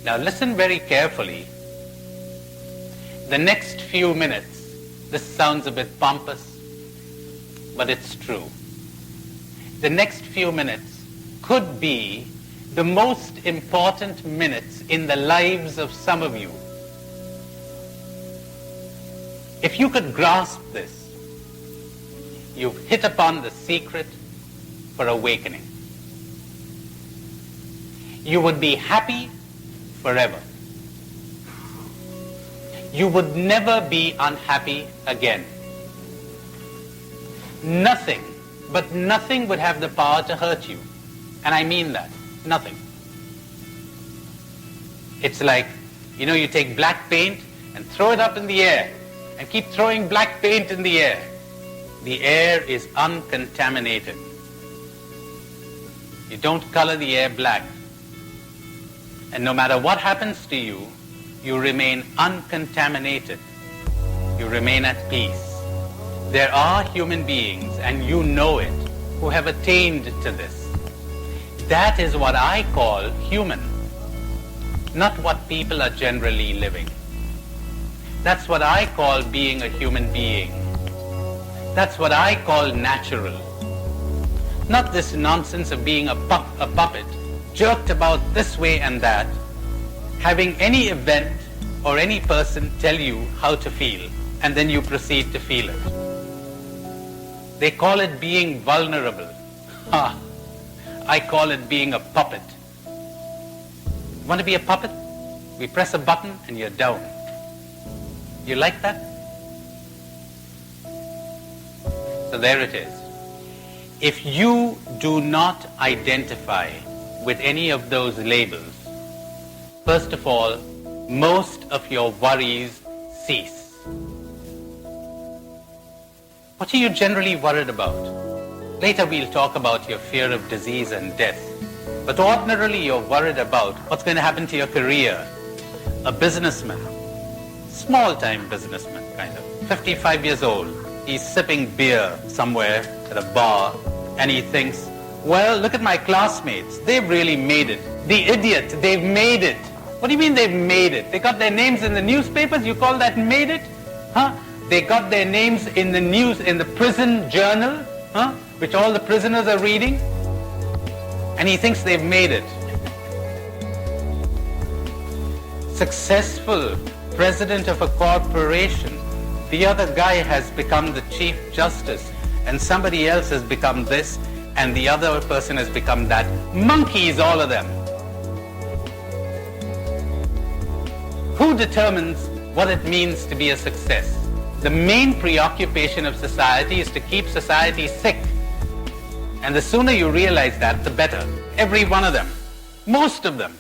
Now listen very carefully. The next few minutes, this sounds a bit pompous, but it's true. The next few minutes could be the most important minutes in the lives of some of you. If you could grasp this, you've hit upon the secret for awakening. You would be happy forever. You would never be unhappy again. Nothing, but nothing would have the power to hurt you. And I mean that. Nothing. It's like, you take black paint and throw it up in the air and keep throwing black paint in the air. The air is uncontaminated. You don't color the air black. And no matter what happens to you, you remain uncontaminated. You remain at peace. There are human beings, and you know it, who have attained to this. That is what I call human, not what people are generally living. That's what I call being a human being. That's what I call natural. Not this nonsense of being a puppet, jerked about this way and that, having any event or any person tell you how to feel, and then you proceed to feel it. They call it being vulnerable. I call it being a puppet. Want to be a puppet? We press a button and you're down. You like that? So there it is. If you do not identify with any of those labels, first of all, most of your worries cease. What are you generally worried about? Later we'll talk about your fear of disease and death. But ordinarily you're worried about what's going to happen to your career. A businessman, small-time businessman kind of, 55 years old. He's sipping beer somewhere at a bar and he thinks, well, look at my classmates. They've really made it. The idiot, they've made it. What do you mean they've made it? They got their names in the newspapers? You call that made it? Huh? They got their names in the news, in the prison journal, which all the prisoners are reading, and he thinks they've made it. Successful president of a corporation, the other guy has become the chief justice, and somebody else has become this, and the other person has become that. Monkeys, all of them. Who determines what it means to be a success? The main preoccupation of society is to keep society sick. And the sooner you realize that, the better. Every one of them. Most of them.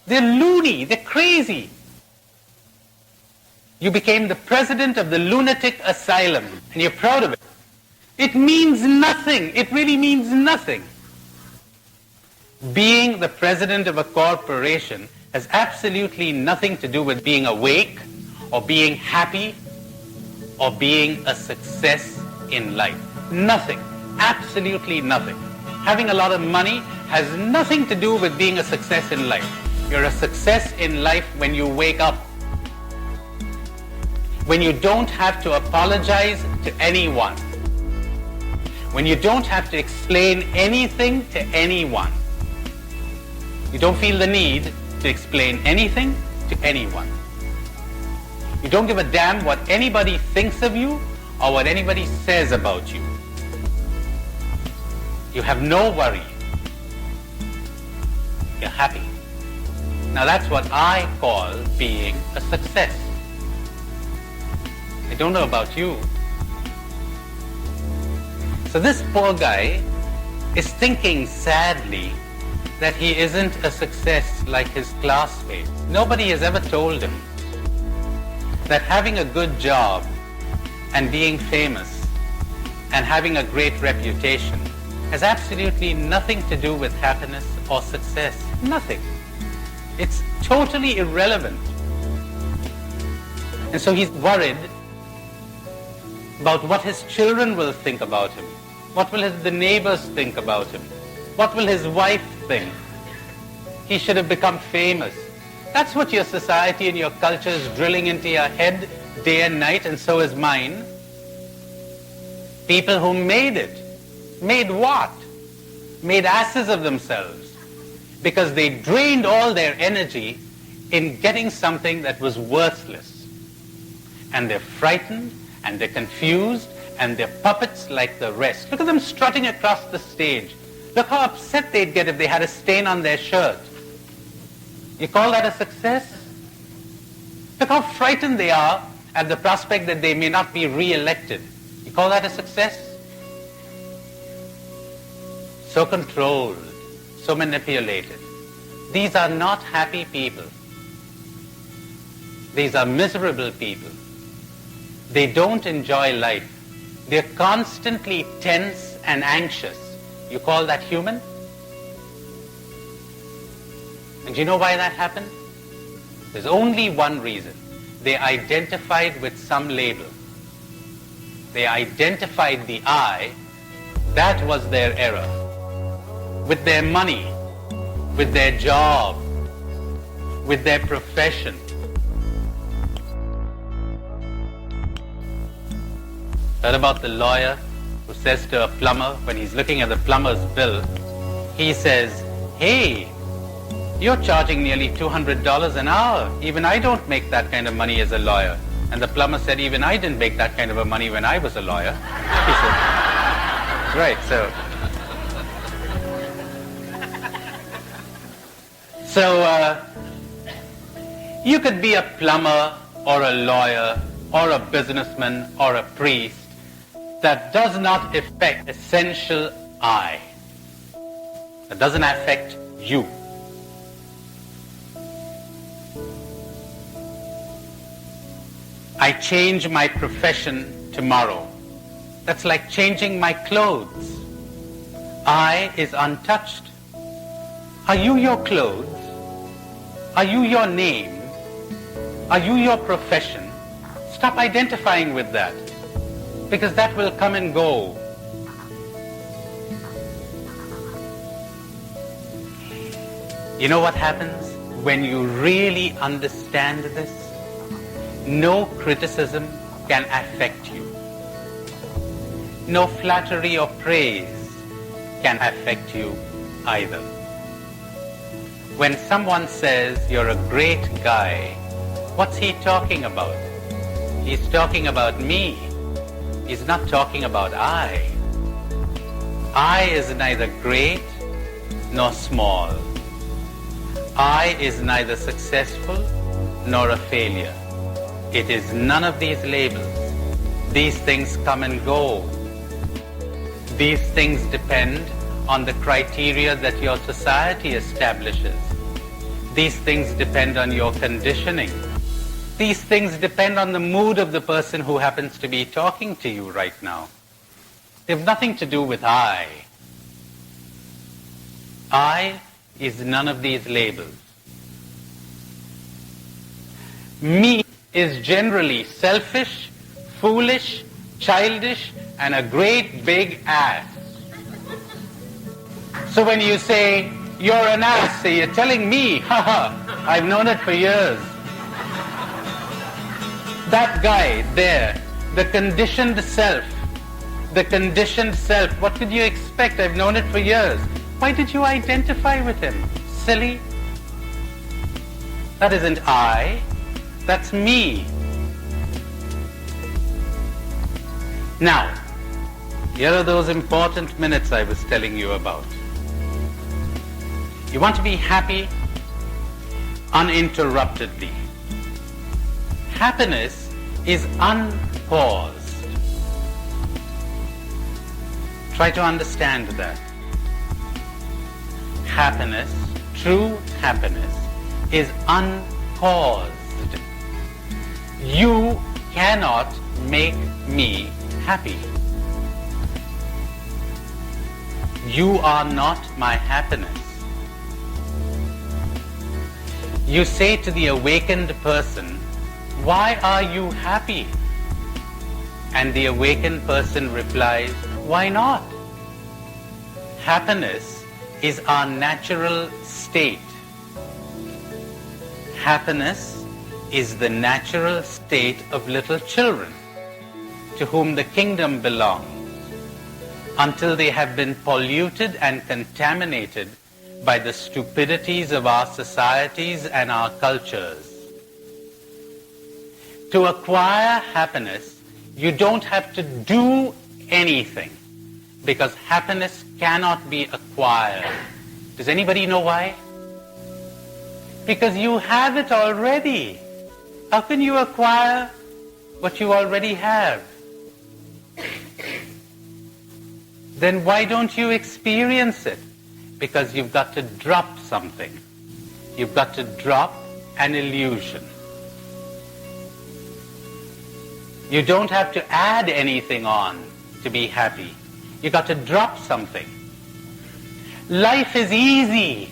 They're loony. They're crazy. You became the president of the lunatic asylum, and you're proud of it. It means nothing. It really means nothing. Being the president of a corporation has absolutely nothing to do with being awake or being happy or being a success in life. Nothing. Absolutely nothing. Having a lot of money has nothing to do with being a success in life. You're a success in life when you wake up. When you don't have to apologize to anyone. When you don't have to explain anything to anyone. You don't feel the need to explain anything to anyone. You don't give a damn what anybody thinks of you or what anybody says about you. You have no worry. You're happy. Now that's what I call being a success. I don't know about you. So this poor guy is thinking sadly that he isn't a success like his classmates. Nobody has ever told him that having a good job and being famous and having a great reputation has absolutely nothing to do with happiness or success. Nothing. It's totally irrelevant. And so he's worried about what his children will think about him. What will the neighbors think about him? What will his wife think? He should have become famous. That's what your society and your culture is drilling into your head day and night, and so is mine. People who made it. Made what? Made asses of themselves. Because they drained all their energy in getting something that was worthless. And they're frightened, and they're confused, and they're puppets like the rest. Look at them strutting across the stage. Look how upset they'd get if they had a stain on their shirt. You call that a success? Look how frightened they are at the prospect that they may not be re-elected. You call that a success? So controlled, so manipulated. These are not happy people. These are miserable people. They don't enjoy life. They're constantly tense and anxious. You call that human? And do you know why that happened? There's only one reason. They identified with some label. They identified the I. That was their error. With their money, with their job, with their profession. Heard about the lawyer who says to a plumber, when he's looking at the plumber's bill, he says, "Hey, you're charging nearly $200 an hour. Even I don't make that kind of money as a lawyer." And the plumber said, "Even I didn't make that kind of a money when I was a lawyer." He said, right, so you could be a plumber or a lawyer or a businessman or a priest. That does not affect essential I. That doesn't affect you. I change my profession tomorrow. That's like changing my clothes. I is untouched. Are you your clothes? Are you your name? Are you your profession? Stop identifying with that, because that will come and go. You know what happens when you really understand this? No criticism can affect you. No flattery or praise can affect you either. When someone says you're a great guy, what's he talking about? He's talking about me. He's not talking about I. I is neither great nor small. I is neither successful nor a failure. It is none of these labels. These things come and go. These things depend on the criteria that your society establishes. These things depend on your conditioning. These things depend on the mood of the person who happens to be talking to you right now. They have nothing to do with I. I is none of these labels. Me is generally selfish, foolish, childish, and a great big ass. So when you say, "You're an ass," you're telling me, haha, I've known it for years. That guy there, the conditioned self, what could you expect? I've known it for years. Why did you identify with him? Silly. That isn't I, that's me. Now, here are those important minutes I was telling you about. You want to be happy uninterruptedly. Happiness is unpaused. Try to understand that. Happiness, true happiness, is unpaused. You cannot make me happy. You are not my happiness. You say to the awakened person, "Why are you happy?" And the awakened person replies, "Why not?" Happiness is our natural state. happiness is the natural state of little children to whom the kingdom belongs, until they have been polluted and contaminated by the stupidities of our societies and our cultures. To acquire happiness, you don't have to do anything, because happiness cannot be acquired. Does anybody know why? Because you have it already. How can you acquire what you already have? Then why don't you experience it? Because you've got to drop something. You've got to drop an illusion. You don't have to add anything on to be happy. You've got to drop something. Life is easy.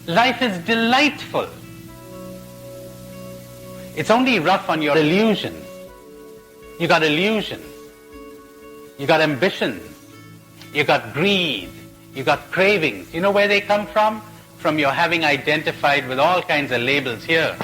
Life is delightful. It's only rough on your illusions. You got illusions. You got ambitions. You got greed. You got cravings. You know where they come from? From your having identified with all kinds of labels here.